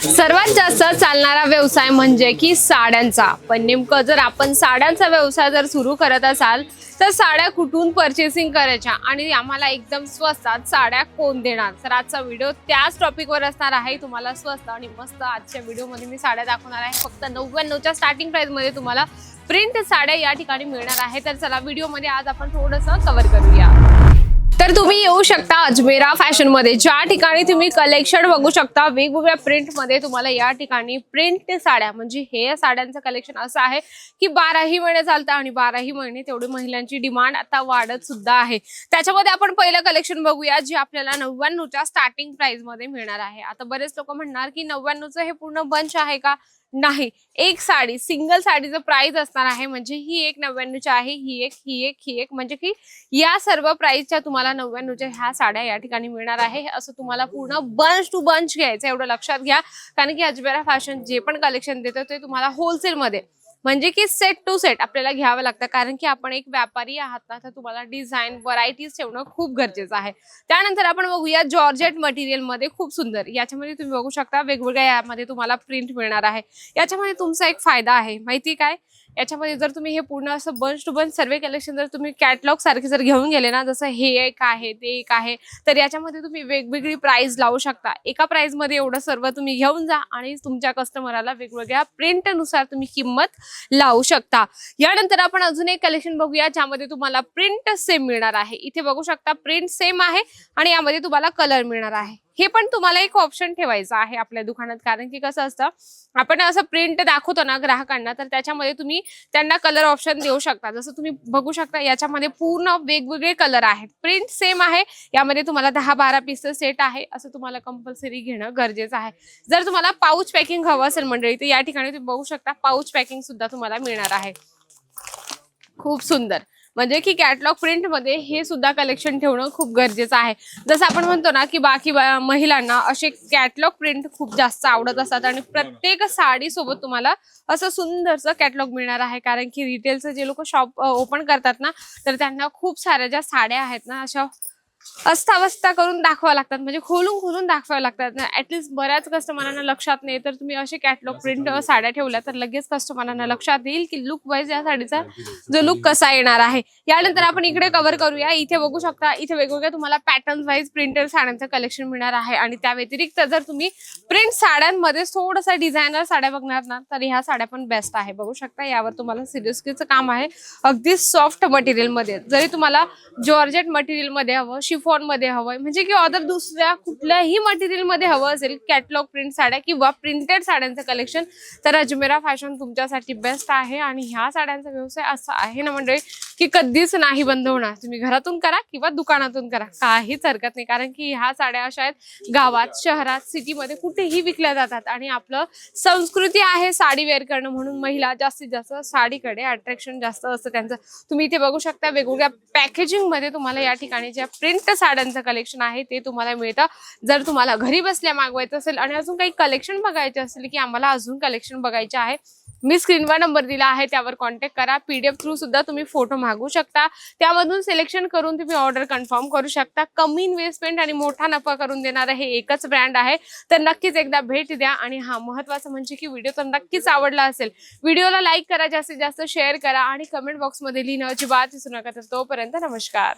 सर्वात जास्त चालणारा व्यवसाय म्हणजे की साड्यांचा। पण नेमकं जर आपण साड्यांचा व्यवसाय जर सुरू करत असाल तर साड्या कुठून परचेसिंग करायच्या आणि आम्हाला एकदम स्वस्तात साड्या कोण देणार। तर आजचा व्हिडिओ त्याच टॉपिकवर असणार आहे। तुम्हाला स्वस्त आणि मस्त आजच्या व्हिडिओमध्ये मी साड्या दाखवणार आहे। फक्त 99च्या स्टार्टिंग प्राइस मध्ये तुम्हाला प्रिंट साड्या या ठिकाणी मिळणार आहे। तर चला व्हिडिओमध्ये आज आपण थोडंसं कव्हर करूया। तर तुम्ही येऊ शकता अजमेरा फॅशन मध्ये, ज्या ठिकाणी तुम्ही कलेक्शन बघू शकता वेगवेगळ्या प्रिंट मध्ये। तुम्हाला या ठिकाणी प्रिंट साड्या म्हणजे हे साड्यांचं कलेक्शन असं आहे की 12ही महिने चालतं आणि 12ही महिने तेवढी महिलांची डिमांड आता वाढत सुद्धा आहे। त्याच्यामध्ये आपण पहिलं कलेक्शन बघूया जे आपल्याला 99च्या स्टार्टिंग प्राइस मध्ये मिळणार आहे। आता बरेच लोक म्हणणार की 99चं हे पूर्ण बंच आहे का? नाही, एक साडी सिंगल साडीचं प्राइस असणार आहे। म्हणजे ही एक 99ची आहे, ही एक म्हणजे की या सर्व प्राइसच्या तुम्हाला 99च्या ह्या साड्या या ठिकाणी मिळणार आहे। असं तुम्हाला पूर्ण बंच टू बंच घ्यायचं एवढं लक्षात घ्या, कारण की अजमेरा फॅशन जे पण कलेक्शन देतो ते तुम्हाला होलसेल मध्ये म्हणजे की सेट टू सेट आपल्याला घ्यावं लागतं, कारण की आपण एक व्यापारी आहात ना, तर तुम्हाला डिझाईन व्हरायटीज ठेवणं खूप गरजेचं आहे। त्यानंतर आपण बघूया जॉर्जेट मटेरियल मध्ये, खूप सुंदर याच्यामध्ये तुम्ही बघू शकता वेगवेगळ्या यामध्ये तुम्हाला प्रिंट मिळणार आहे। याच्यामध्ये तुमचा एक फायदा आहे माहिती काय, याच्यामध्ये जर तुम्ही हे पूर्ण असं bunch to bunch survey collection जर तुम्ही कॅटलॉग सारखे जर घेऊन गेले ना, जसं हे एक आहे ते एक आहे, तर याच्यामध्ये तुम्ही वेगवेगळी प्राइस लावू शकता। एका प्राइस मध्ये एवढं सर्व तुम्ही घेऊन जा आणि तुमच्या कस्टमरला वेगवेगळ्या प्रिंट नुसार तुम्ही किंमत लावू शकता। यानंतर आपण अजून एक कलेक्शन बघूया ज्यामध्ये तुम्हाला प्रिंट सेम मिळणार आहे। इथे बघू शकता प्रिंट सेम आहे आणि यामध्ये तुम्हाला कलर मिळणार आहे। हे पण तुम्हाला एक ऑप्शन ठेवायचा आहे आपल्या दुकानात, कारण की कसं असतं आपण असं प्रिंट दाखवतो ना ग्राहकांना, तर त्याच्यामध्ये तुम्ही त्यांना कलर ऑप्शन देऊ शकता। जसं तुम्ही बघू शकता याच्यामध्ये पूर्ण वेगवेगळे कलर आहेत, प्रिंट सेम आहे, यामध्ये तुम्हाला 10-12 पीसचं सेट आहे। असं तुम्हाला कंपल्सरी घेणं गरजेचं आहे। जर तुम्हाला पाऊच पॅकिंग हवं असेल मंडळी, तर या ठिकाणी तुम्ही बघू शकता पाऊच पॅकिंग सुद्धा तुम्हाला मिळणार आहे। खूप सुंदर म्हणजे की कॅटलॉग प्रिंट मध्ये हे सुद्धा कलेक्शन ठेवणं खूप गरजेचं आहे। जसं आपण म्हणतो ना की बाकी महिलांना असे कॅटलॉग प्रिंट खूप जास्त आवडत असतात आणि प्रत्येक साडी सोबत तुम्हाला असं सुंदरचं कॅटलॉग मिळणार आहे, कारण की रिटेलचं जे लोक शॉप ओपन करतात ना, तर त्यांना खूप साऱ्या ज्या साड्या आहेत ना अशा अस्ताव्यस्त करून दाखवावं लागतात, म्हणजे खोलून खोलून दाखवावं लागतात। ऍटलीस्ट बऱ्याच कस्टमरांना लक्षात नाही, तर तुम्ही असे कॅटलॉग प्रिंट साड्या ठेवल्या तर लगेच कस्टमरांना लक्षात येईल की लुक वाईज या साडीचा जो लुक कसा येणार आहे। यानंतर आपण इकडे कव्हर करूया। इथे बघू शकता इथे वेगवेगळ्या तुम्हाला पॅटर्न वाईज प्रिंटेड साड्यांचं कलेक्शन मिळणार आहे आणि त्या व्यतिरिक्त जर तुम्ही प्रिंट साड्यांमध्ये थोडंसं डिझायनर साड्या बघणार ना, तर ह्या साड्या पण बेस्ट आहे। बघू शकता यावर तुम्हाला सिल्कचं काम आहे, अगदी सॉफ्ट मटेरियल मध्ये। जरी तुम्हाला जॉर्जेट मटेरियल मध्ये हवं, शिफॉन मध्ये हवंय, म्हणजे की अदर दुसऱ्या कुठल्याही मटेरियल मध्ये हवं असेल कॅटलॉग प्रिंट साड्या किंवा प्रिंटेड साड्यांचं कलेक्शन, तर अजमेरा फॅशन तुमच्यासाठी बेस्ट आहे। आणि ह्या साड्यांचा व्यवसाय असा आहे ना मंडळी की कधीच नाही बंद होणार। तुम्ही घरातून करा किंवा दुकानातून करा, काहीच हरकत नाही, कारण की ह्या साड्या अशा आहेत गावात शहरात सिटीमध्ये कुठेही विकल्या जातात आणि आपलं संस्कृती आहे साडी वेअर करणं, म्हणून महिला जास्तीत जास्त साडीकडे अट्रॅक्शन जास्त असतं त्यांचं। तुम्ही इथे बघू शकता वेगवेगळ्या पॅकेजिंग मध्ये तुम्हाला या ठिकाणी ज्या प्रिंट साड्यांचं कलेक्शन आहे ते तुम्हाला मिळतं। जर तुम्हाला घरी बसल्या मागवायचं असेल आणि अजून काही कलेक्शन बघायचे असेल की आम्हाला अजून कलेक्शन बघायचे आहे, मी स्क्रीनवर नंबर दिला आहे त्यावर कॉन्टॅक्ट करा। पीडीएफ थ्रू सुद्धा तुम्ही फोटो मागवू शकता, त्यामधून सिलेक्शन करून तुम्ही ऑर्डर कन्फर्म करू शकता। कमी इन्व्हेस्टमेंट आणि मोठा नफा करून देणारा हे एकच ब्रँड आहे, तर नक्कीच एकदा भेट द्या। आणि हा महत्त्वाचं म्हणजे की व्हिडिओ तर नक्कीच आवडला असेल, व्हिडिओला लाईक करा, जास्तीत जास्त शेअर करा आणि कमेंट बॉक्समध्ये लिहिणं अजिबात विसरू नका। तर तोपर्यंत नमस्कार।